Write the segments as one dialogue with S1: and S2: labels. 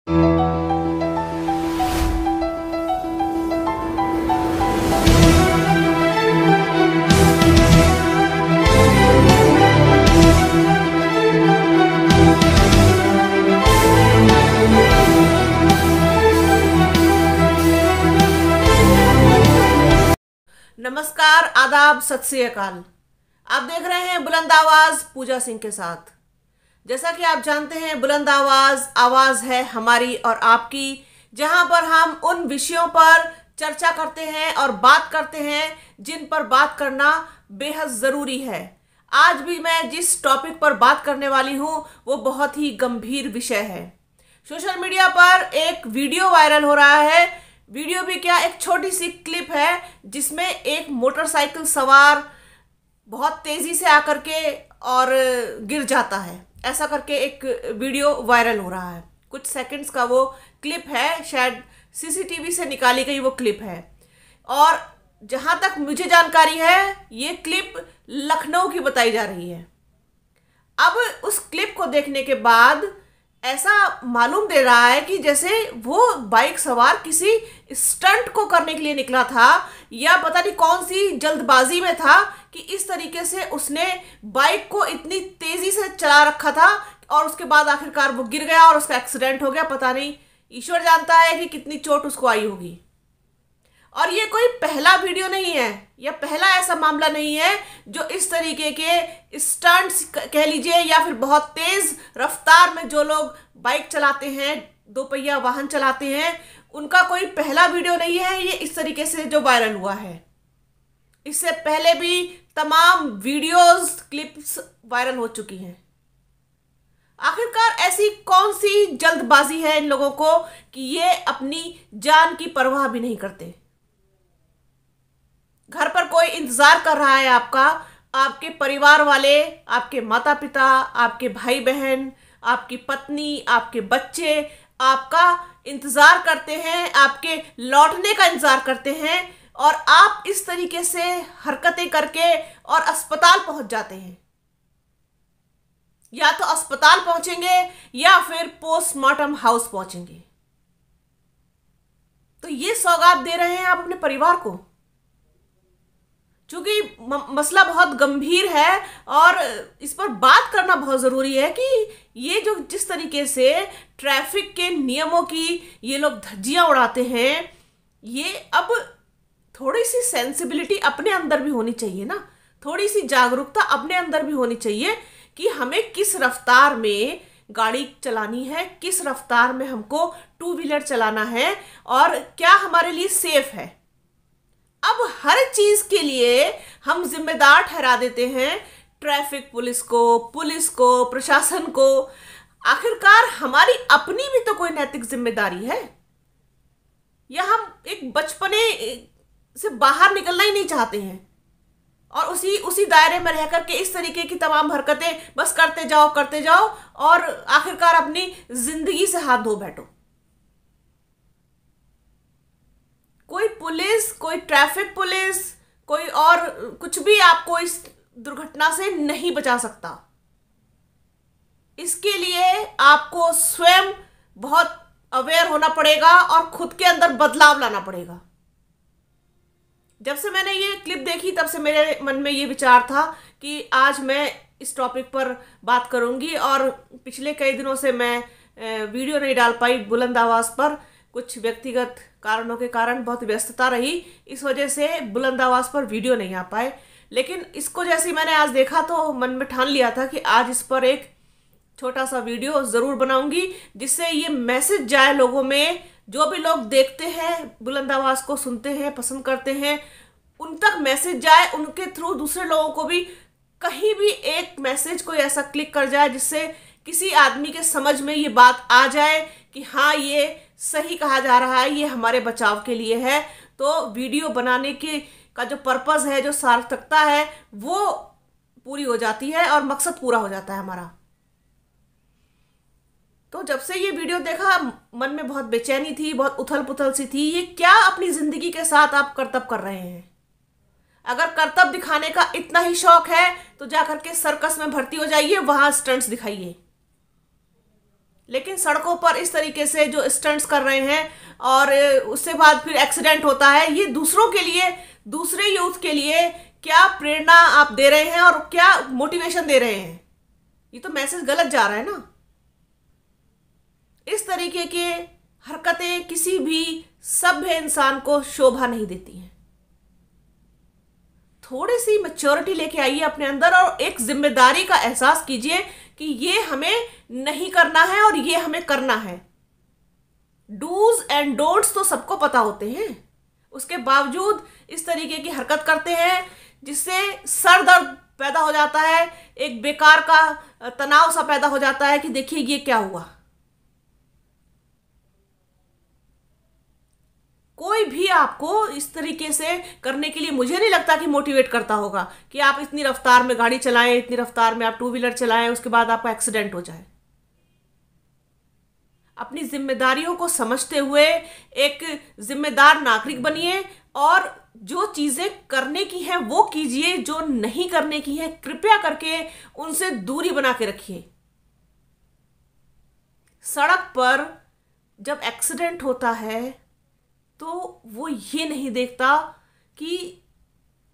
S1: नमस्कार, आदाब, सत श्री अकाल। आप देख रहे हैं बुलंद आवाज पूजा सिंह के साथ। जैसा कि आप जानते हैं, बुलंद आवाज आवाज है हमारी और आपकी, जहां पर हम उन विषयों पर चर्चा करते हैं और बात करते हैं जिन पर बात करना बेहद ज़रूरी है। आज भी मैं जिस टॉपिक पर बात करने वाली हूं वो बहुत ही गंभीर विषय है। सोशल मीडिया पर एक वीडियो वायरल हो रहा है। वीडियो भी क्या, एक छोटी सी क्लिप है जिसमें एक मोटरसाइकिल सवार बहुत तेजी से आकर के और गिर जाता है। ऐसा करके एक वीडियो वायरल हो रहा है। कुछ सेकंड्स का वो क्लिप है, शायद सीसीटीवी से निकाली गई वो क्लिप है। और जहां तक मुझे जानकारी है, ये क्लिप लखनऊ की बताई जा रही है। अब उस क्लिप को देखने के बाद ऐसा मालूम दे रहा है कि जैसे वो बाइक सवार किसी स्टंट को करने के लिए निकला था, या पता नहीं कौन सी जल्दबाजी में था कि इस तरीके से उसने बाइक को इतनी तेजी से चला रखा था और उसके बाद आखिरकार वो गिर गया और उसका एक्सीडेंट हो गया। पता नहीं, ईश्वर जानता है कि कितनी चोट उसको आई होगी। और ये कोई पहला वीडियो नहीं है या पहला ऐसा मामला नहीं है जो इस तरीके के स्टंट्स कह लीजिए, या फिर बहुत तेज रफ्तार में जो लोग बाइक चलाते हैं, दो पहिया वाहन चलाते हैं, उनका कोई पहला वीडियो नहीं है ये इस तरीके से जो वायरल हुआ है। इससे पहले भी तमाम वीडियोस, क्लिप्स वायरल हो चुकी हैं। आखिरकार ऐसी कौन सी जल्दबाजी है इन लोगों को कि ये अपनी जान की परवाह भी नहीं करते। घर पर कोई इंतजार कर रहा है आपका, आपके परिवार वाले, आपके माता पिता, आपके भाई बहन, आपकी पत्नी, आपके बच्चे आपका इंतजार करते हैं, आपके लौटने का इंतजार करते हैं, और आप इस तरीके से हरकतें करके और अस्पताल पहुंच जाते हैं। या तो अस्पताल पहुंचेंगे या फिर पोस्टमार्टम हाउस पहुंचेंगे। तो ये सौगात दे रहे हैं आप अपने परिवार को। चूंकि मसला बहुत गंभीर है और इस पर बात करना बहुत ज़रूरी है कि ये जो जिस तरीके से ट्रैफिक के नियमों की ये लोग धज्जियां उड़ाते हैं, ये अब थोड़ी सी सेंसिबिलिटी अपने अंदर भी होनी चाहिए ना, थोड़ी सी जागरूकता अपने अंदर भी होनी चाहिए कि हमें किस रफ्तार में गाड़ी चलानी है, किस रफ्तार में हमको टू व्हीलर चलाना है और क्या हमारे लिए सेफ है। अब हर चीज के लिए हम जिम्मेदार ठहरा देते हैं ट्रैफिक पुलिस को, प्रशासन को। आखिरकार हमारी अपनी भी तो कोई नैतिक जिम्मेदारी है, या हम एक बचपने से बाहर निकलना ही नहीं चाहते हैं और उसी दायरे में रह करके इस तरीके की तमाम हरकतें बस करते जाओ और आखिरकार अपनी जिंदगी से हाथ धो बैठो। कोई पुलिस, कोई ट्रैफिक पुलिस, कोई और कुछ भी आपको इस दुर्घटना से नहीं बचा सकता। इसके लिए आपको स्वयं बहुत अवेयर होना पड़ेगा और खुद के अंदर बदलाव लाना पड़ेगा। जब से मैंने ये क्लिप देखी तब से मेरे मन में ये विचार था कि आज मैं इस टॉपिक पर बात करूंगी। और पिछले कई दिनों से मैं वीडियो नहीं डाल पाई बुलंद आवाज़ पर, कुछ व्यक्तिगत कारणों के कारण बहुत व्यस्तता रही, इस वजह से बुलंद आवाज़ पर वीडियो नहीं आ पाए। लेकिन इसको जैसे मैंने आज देखा तो मन में ठान लिया था कि आज इस पर एक छोटा सा वीडियो ज़रूर बनाऊंगी, जिससे ये मैसेज जाए लोगों में। जो भी लोग देखते हैं, बुलंद आवाज़ को सुनते हैं, पसंद करते हैं, उन तक मैसेज जाए, उनके थ्रू दूसरे लोगों को भी कहीं भी एक मैसेज कोई ऐसा क्लिक कर जाए जिससे किसी आदमी के समझ में ये बात आ जाए कि हाँ, ये सही कहा जा रहा है, ये हमारे बचाव के लिए है। तो वीडियो बनाने का जो पर्पस है, जो सार्थकता है, वो पूरी हो जाती है और मकसद पूरा हो जाता है हमारा। तो जब से ये वीडियो देखा मन में बहुत बेचैनी थी, बहुत उथल पुथल सी थी। ये क्या अपनी जिंदगी के साथ आप कर्तव्य कर रहे हैं? अगर कर्तव्य दिखाने का इतना ही शौक है तो जाकर के सर्कस में भर्ती हो जाइए, वहां स्टंट्स दिखाइए। लेकिन सड़कों पर इस तरीके से जो स्टंट्स कर रहे हैं और उससे बाद फिर एक्सीडेंट होता है, ये दूसरों के लिए, दूसरे यूथ के लिए क्या प्रेरणा आप दे रहे हैं और क्या मोटिवेशन दे रहे हैं? ये तो मैसेज गलत जा रहा है ना। इस तरीके के हरकतें किसी भी सभ्य इंसान को शोभा नहीं देती हैं। थोड़ी सी मैच्योरिटी लेके आइए अपने अंदर और एक जिम्मेदारी का एहसास कीजिए कि ये हमें नहीं करना है और ये हमें करना है। डूज एंड डोंट्स तो सबको पता होते हैं, उसके बावजूद इस तरीके की हरकत करते हैं जिससे सर दर्द पैदा हो जाता है, एक बेकार का तनाव सा पैदा हो जाता है कि देखिए ये क्या हुआ। कोई भी आपको इस तरीके से करने के लिए मुझे नहीं लगता कि मोटिवेट करता होगा कि आप इतनी रफ्तार में गाड़ी चलाएं, इतनी रफ्तार में आप टू व्हीलर चलाएं, उसके बाद आपका एक्सीडेंट हो जाए। अपनी जिम्मेदारियों को समझते हुए एक जिम्मेदार नागरिक बनिए और जो चीजें करने की हैं वो कीजिए, जो नहीं करने की है कृपया करके उनसे दूरी बना के रखिए। सड़क पर जब एक्सीडेंट होता है तो वो ये नहीं देखता कि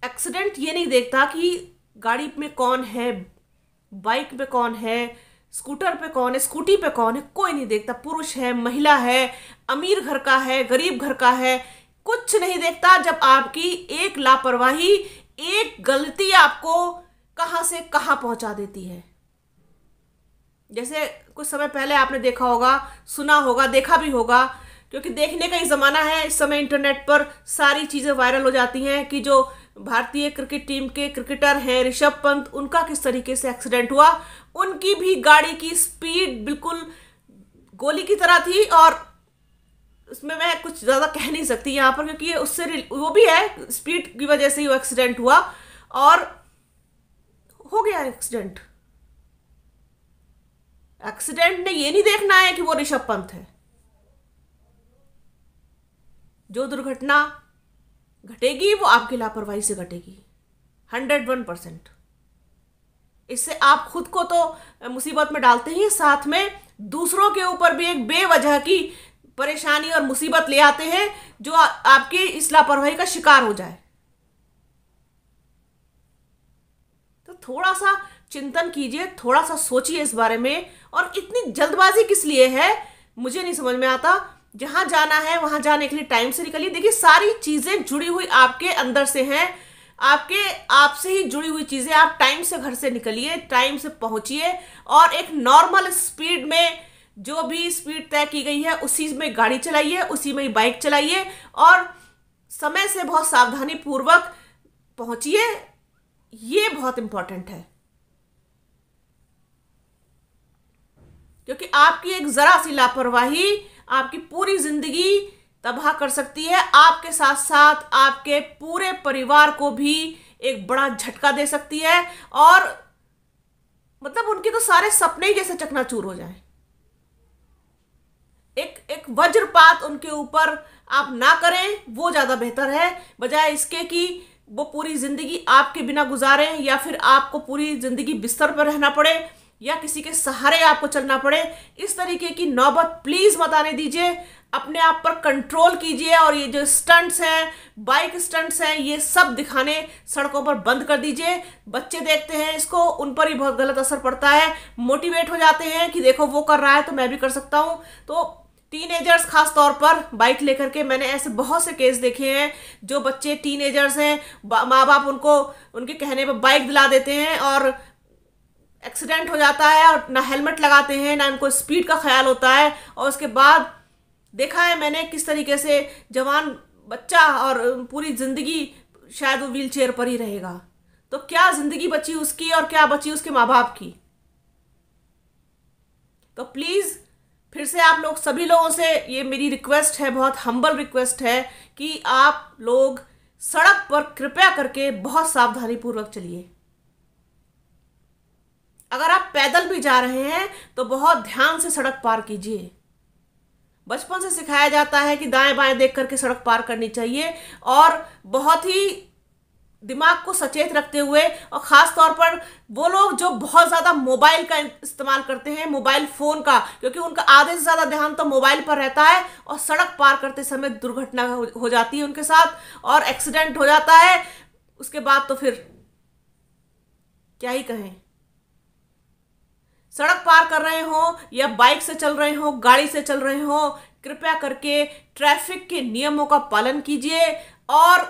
S1: एक्सीडेंट ये नहीं देखता कि गाड़ी में कौन है, बाइक पे कौन है, स्कूटर पे कौन है, स्कूटी पे कौन है, कोई नहीं देखता। पुरुष है, महिला है, अमीर घर का है, गरीब घर का है, कुछ नहीं देखता। जब आपकी एक लापरवाही, एक गलती आपको कहां से कहां पहुंचा देती है। जैसे कुछ समय पहले आपने देखा होगा, सुना होगा, देखा भी होगा, क्योंकि देखने का ही ज़माना है इस समय। इंटरनेट पर सारी चीज़ें वायरल हो जाती हैं कि जो भारतीय क्रिकेट टीम के क्रिकेटर हैं ऋषभ पंत, उनका किस तरीके से एक्सीडेंट हुआ। उनकी भी गाड़ी की स्पीड बिल्कुल गोली की तरह थी और उसमें मैं कुछ ज़्यादा कह नहीं सकती यहाँ पर, क्योंकि ये उससे वो भी है, स्पीड की वजह से ही वो एक्सीडेंट हुआ और हो गया एक्सीडेंट। एक्सीडेंट ने ये नहीं देखना है कि वो ऋषभ पंत है। जो दुर्घटना घटेगी वो आपकी लापरवाही से घटेगी 101%। इससे आप खुद को तो मुसीबत में डालते ही, साथ में दूसरों के ऊपर भी एक बेवजह की परेशानी और मुसीबत ले आते हैं जो आपकी इस लापरवाही का शिकार हो जाए। तो थोड़ा सा चिंतन कीजिए, थोड़ा सा सोचिए इस बारे में। और इतनी जल्दबाजी किस लिए है मुझे नहीं समझ में आता। जहां जाना है वहां जाने के लिए टाइम से निकलिए। देखिए सारी चीजें जुड़ी हुई आपके अंदर से हैं, आपसे ही जुड़ी हुई चीजें। आप टाइम से घर से निकलिए, टाइम से पहुंचिए और एक नॉर्मल स्पीड में, जो भी स्पीड तय की गई है उसी में गाड़ी चलाइए, उसी में ही बाइक चलाइए और समय से बहुत सावधानी पूर्वक पहुंचिए। ये बहुत इंपॉर्टेंट है, क्योंकि आपकी एक जरा सी लापरवाही आपकी पूरी जिंदगी तबाह कर सकती है। आपके साथ साथ आपके पूरे परिवार को भी एक बड़ा झटका दे सकती है और मतलब उनके तो सारे सपने ही जैसे चकनाचूर हो जाएं। एक वज्रपात उनके ऊपर आप ना करें, वो ज्यादा बेहतर है, बजाय इसके कि वो पूरी जिंदगी आपके बिना गुजारें या फिर आपको पूरी जिंदगी बिस्तर पर रहना पड़े या किसी के सहारे आपको चलना पड़े। इस तरीके की नौबत प्लीज मत आने दीजिए। अपने आप पर कंट्रोल कीजिए और ये जो स्टंट्स हैं, बाइक स्टंट्स हैं, ये सब दिखाने सड़कों पर बंद कर दीजिए। बच्चे देखते हैं इसको, उन पर ही बहुत गलत असर पड़ता है, मोटिवेट हो जाते हैं कि देखो वो कर रहा है तो मैं भी कर सकता हूँ। तो टीनेजर्स खास तौर पर बाइक लेकर के, मैंने ऐसे बहुत से केस देखे हैं जो बच्चे टीनेजर्स हैं, माँ बाप उनको उनके कहने पर बाइक दिला देते हैं और एक्सीडेंट हो जाता है और ना हेलमेट लगाते हैं ना उनको स्पीड का ख्याल होता है। और उसके बाद देखा है मैंने किस तरीके से जवान बच्चा और पूरी जिंदगी शायद वो व्हील चेयर पर ही रहेगा। तो क्या जिंदगी बची उसकी और क्या बची उसके माँ बाप की। तो प्लीज फिर से आप लोग सभी लोगों से ये मेरी रिक्वेस्ट है, बहुत हम्बल रिक्वेस्ट है कि आप लोग सड़क पर कृपया करके बहुत सावधानी पूर्वक चलिए। अगर आप पैदल भी जा रहे हैं तो बहुत ध्यान से सड़क पार कीजिए। बचपन से सिखाया जाता है कि दाएं बाएं देख करके सड़क पार करनी चाहिए और बहुत ही दिमाग को सचेत रखते हुए, और ख़ास तौर पर वो लोग जो बहुत ज़्यादा मोबाइल का इस्तेमाल करते हैं, मोबाइल फ़ोन का, क्योंकि उनका आधे से ज़्यादा ध्यान तो मोबाइल पर रहता है, और सड़क पार करते समय दुर्घटना हो जाती है उनके साथ और एक्सीडेंट हो जाता है। उसके बाद तो फिर क्या ही कहें। सड़क पार कर रहे हो या बाइक से चल रहे हो, गाड़ी से चल रहे हो, कृपया करके ट्रैफिक के नियमों का पालन कीजिए और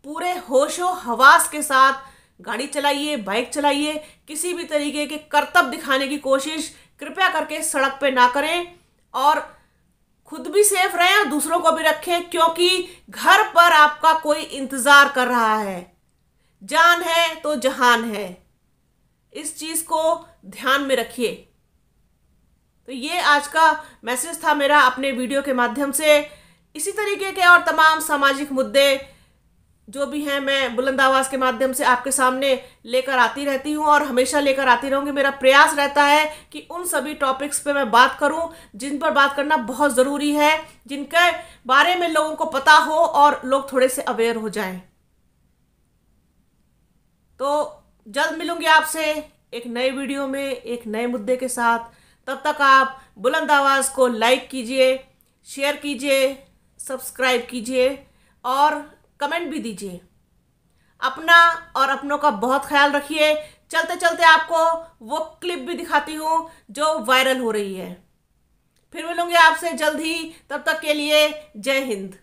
S1: पूरे होशो हवास के साथ गाड़ी चलाइए, बाइक चलाइए। किसी भी तरीके के करतब दिखाने की कोशिश कृपया करके सड़क पे ना करें, और खुद भी सेफ रहें और दूसरों को भी रखें, क्योंकि घर पर आपका कोई इंतजार कर रहा है। जान है तो जहान है, इस चीज को ध्यान में रखिए। तो ये आज का मैसेज था मेरा अपने वीडियो के माध्यम से। इसी तरीके के और तमाम सामाजिक मुद्दे जो भी हैं मैं बुलंद आवाज के माध्यम से आपके सामने लेकर आती रहती हूं और हमेशा लेकर आती रहूंगी। मेरा प्रयास रहता है कि उन सभी टॉपिक्स पे मैं बात करूं जिन पर बात करना बहुत ज़रूरी है, जिनके बारे में लोगों को पता हो और लोग थोड़े से अवेयर हो जाएं। तो जल्द मिलूंगी आपसे एक नए वीडियो में एक नए मुद्दे के साथ। तब तक आप बुलंद आवाज़ को लाइक कीजिए, शेयर कीजिए, सब्सक्राइब कीजिए और कमेंट भी दीजिए। अपना और अपनों का बहुत ख्याल रखिए। चलते चलते आपको वो क्लिप भी दिखाती हूँ जो वायरल हो रही है। फिर मिलूंगी आपसे जल्द ही, तब तक के लिए जय हिंद।